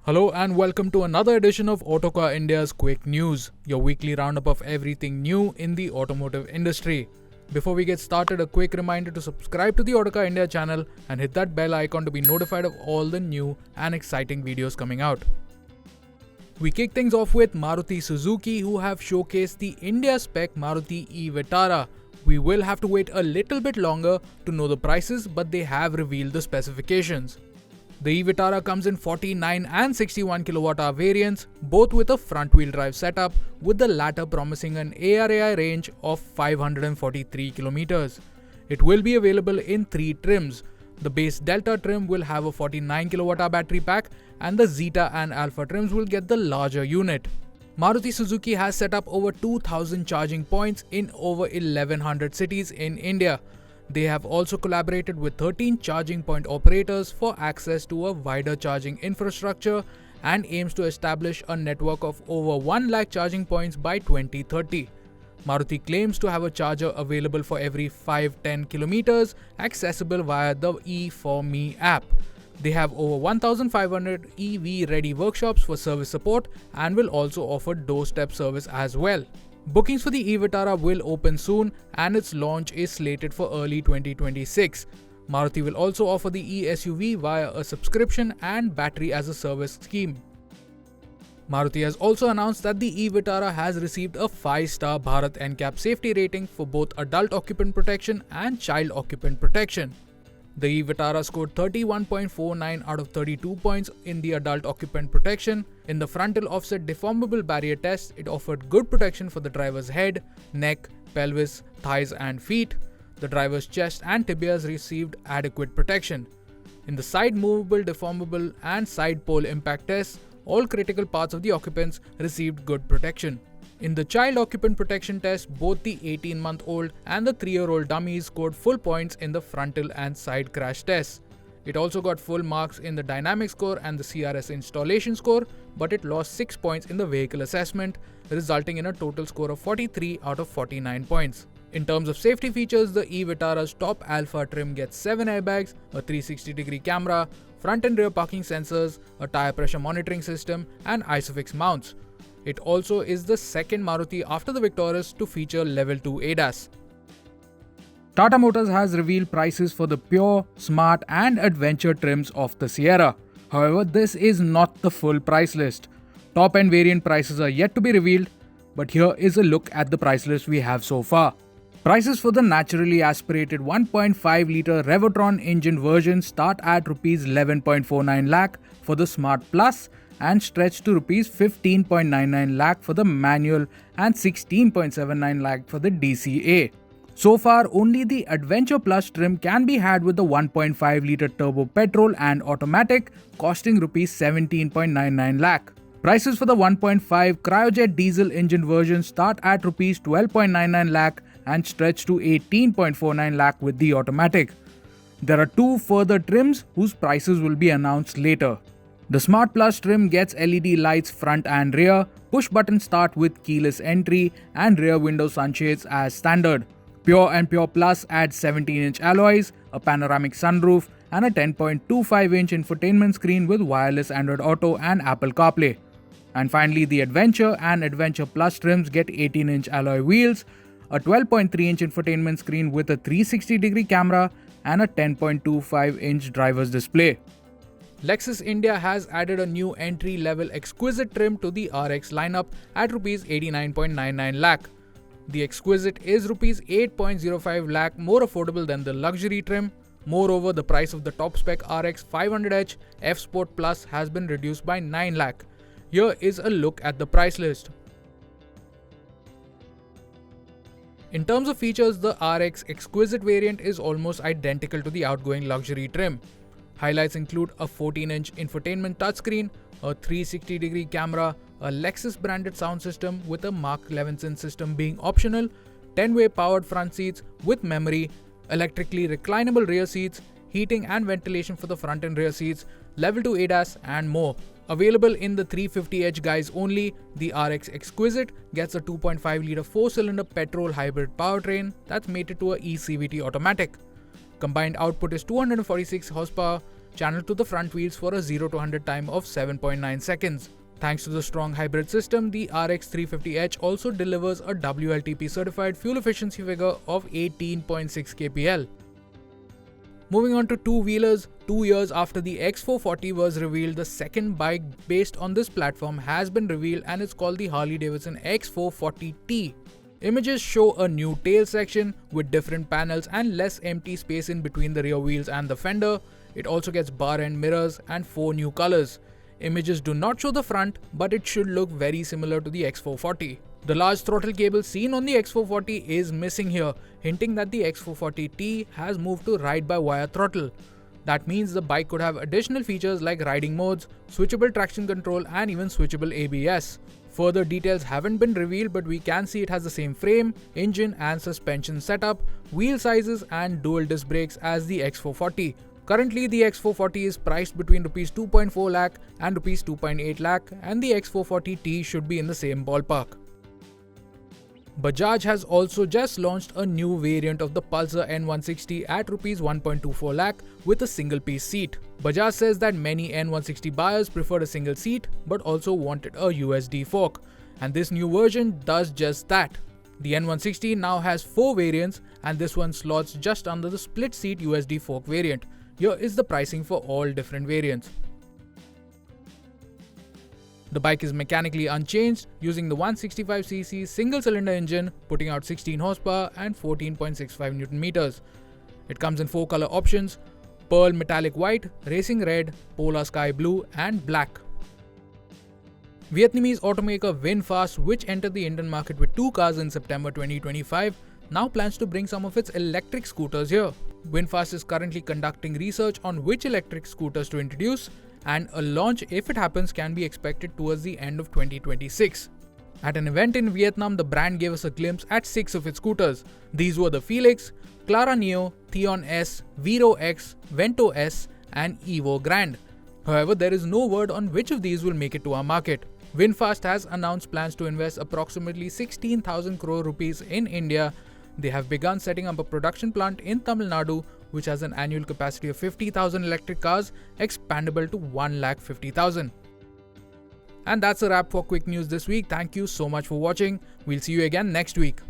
Hello and welcome to another edition of Autocar India's Quick News, your weekly roundup of everything new in the automotive industry. Before we get started, a quick reminder to subscribe to the Autocar India channel and hit that bell icon to be notified of all the new and exciting videos coming out. We kick things off with Maruti Suzuki, who have showcased the India-spec Maruti Vitara. We will have to wait a little bit longer to know the prices, but they have revealed the specifications. The Vitara comes in 49 and 61 kWh variants, both with a front-wheel drive setup, with the latter promising an ARAI range of 543 km. It will be available in 3 trims. The base Delta trim will have a 49 kWh battery pack, and the Zeta and Alpha trims will get the larger unit. Maruti Suzuki has set up over 2,000 charging points in over 1,100 cities in India. They have also collaborated with 13 charging point operators for access to a wider charging infrastructure and aims to establish a network of over 1 lakh charging points by 2030. Maruti claims to have a charger available for every 5-10 km, accessible via the E4Me app. They have over 1,500 EV-ready workshops for service support and will also offer doorstep service as well. Bookings for the Vitara will open soon and its launch is slated for early 2026. Maruti will also offer the e-SUV via a subscription and battery as a service scheme. Maruti has also announced that the Vitara has received a 5-star Bharat NCAP safety rating for both adult occupant protection and child occupant protection. The Vitara scored 31.49 out of 32 points in the adult occupant protection. In the frontal offset deformable barrier test, it offered good protection for the driver's head, neck, pelvis, thighs and feet. The driver's chest and tibias received adequate protection. In the side movable, deformable and side pole impact tests, all critical parts of the occupants received good protection. In the child occupant protection test, both the 18-month-old and the 3-year-old dummies scored full points in the frontal and side crash tests. It also got full marks in the dynamic score and the CRS installation score, but it lost 6 points in the vehicle assessment, resulting in a total score of 43 out of 49 points. In terms of safety features, the Vitara's top Alpha trim gets 7 airbags, a 360-degree camera, front and rear parking sensors, a tire pressure monitoring system, and ISOFIX mounts. It also is the second Maruti after the Victoris to feature Level 2 ADAS. Tata Motors has revealed prices for the Pure, Smart and Adventure trims of the Sierra. However, this is not the full price list. Top-end variant prices are yet to be revealed, but here is a look at the price list we have so far. Prices for the naturally aspirated 1.5-litre Revotron engine version start at Rs 11.49 lakh for the Smart Plus and stretch to Rs 15.99 lakh for the manual and 16.79 lakh for the DCA. So far, only the Adventure Plus trim can be had with the 1.5-litre turbo petrol and automatic, costing Rs 17.99 lakh. Prices for the 1.5 Cryojet diesel engine version start at Rs 12.99 lakh and stretch to 18.49 lakh with the automatic. There are 2 further trims whose prices will be announced later. The Smart Plus trim gets LED lights front and rear, push-button start with keyless entry and rear window sunshades as standard. Pure and Pure Plus adds 17-inch alloys, a panoramic sunroof and a 10.25-inch infotainment screen with wireless Android Auto and Apple CarPlay. And finally, the Adventure and Adventure Plus trims get 18-inch alloy wheels, a 12.3-inch infotainment screen with a 360-degree camera and a 10.25-inch driver's display. Lexus India has added a new entry-level Exquisite trim to the RX lineup at Rs 89.99 lakh. The Exquisite is Rs 8.05 lakh more affordable than the luxury trim. Moreover, the price of the top-spec RX 500h F Sport Plus has been reduced by 9 lakh. Here is a look at the price list. In terms of features, the RX Exquisite variant is almost identical to the outgoing luxury trim. Highlights include a 14-inch infotainment touchscreen, a 360-degree camera, a Lexus branded sound system with a Mark Levinson system being optional, 10-way powered front seats with memory, electrically reclinable rear seats, heating and ventilation for the front and rear seats, Level 2 ADAS and more. Available in the 350h guys only, the RX Exquisite gets a 2.5-litre 4-cylinder petrol hybrid powertrain that's mated to a eCVT automatic. Combined output is 246 horsepower, channeled to the front wheels for a 0 to 100 time of 7.9 seconds. Thanks to the strong hybrid system, the RX 350h also delivers a WLTP certified fuel efficiency figure of 18.6 kpl. Moving on to two-wheelers, 2 years after the X440 was revealed, the second bike based on this platform has been revealed and it's called the Harley-Davidson X440 T. Images show a new tail section with different panels and less empty space in between the rear wheels and the fender. It also gets bar end mirrors and 4 new colors. Images do not show the front, but it should look very similar to the X440. The large throttle cable seen on the X440 is missing here, hinting that the X440 T has moved to ride-by-wire throttle. That means the bike could have additional features like riding modes, switchable traction control and even switchable ABS. Further details haven't been revealed, but we can see it has the same frame, engine and suspension setup, wheel sizes and dual disc brakes as the X440. Currently, the X440 is priced between Rs 2.4 lakh and Rs 2.8 lakh and the X440 T should be in the same ballpark. Bajaj has also just launched a new variant of the Pulsar N160 at Rs 1.24 lakh with a single piece seat. Bajaj says that many N160 buyers preferred a single seat but also wanted a USD fork, and this new version does just that. The N160 now has 4 variants and this one slots just under the split seat USD fork variant. Here is the pricing for all different variants. The bike is mechanically unchanged, using the 165cc single-cylinder engine, putting out 16 horsepower and 14.65 Nm. It comes in 4 color options: pearl metallic white, racing red, polar sky blue and black. Vietnamese automaker Vinfast, which entered the Indian market with 2 cars in September 2025, now plans to bring some of its electric scooters here. Vinfast is currently conducting research on which electric scooters to introduce, and a launch, if it happens, can be expected towards the end of 2026. At an event in Vietnam, the brand gave us a glimpse at 6 of its scooters. These were the Felix, Clara Neo, Theon S, Vero X, Vento S and Evo Grand. However, there is no word on which of these will make it to our market. Vinfast has announced plans to invest approximately 16,000 crore rupees in India. They have begun setting up a production plant in Tamil Nadu, which has an annual capacity of 50,000 electric cars, expandable to 150,000. And that's a wrap for quick news this week. Thank you so much for watching. We'll see you again next week.